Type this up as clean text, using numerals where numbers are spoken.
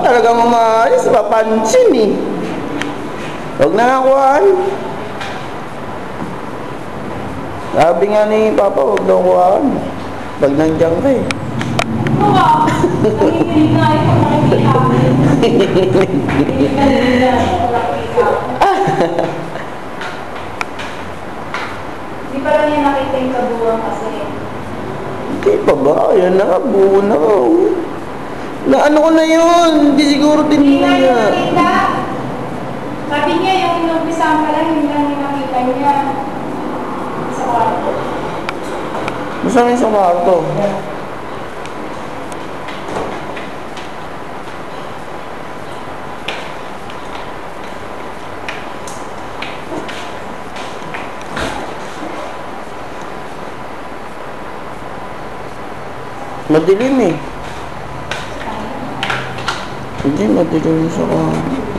talagang umaayos. Papansin eh. Huwag na nga kuhaan. Sabi nga ni Papa, huwag daw kuhaan. Pag nandiyan ka eh. Oo. Nanginig na ito. Hindi pa lang niya nakita yung kabuuan kasi. Hindi pa ba? Ayan na nga, buo na nga. Na ano ko na yun? Hindi siguro Hindi tinignan na niya. niya nakita. Sabi niya, yung inumpisahan pa lang, hindi lang niya nakita niya. Sa kwarto. Basta rin sa kwarto. Madilim eh. Hindi, madilim sa kwarto.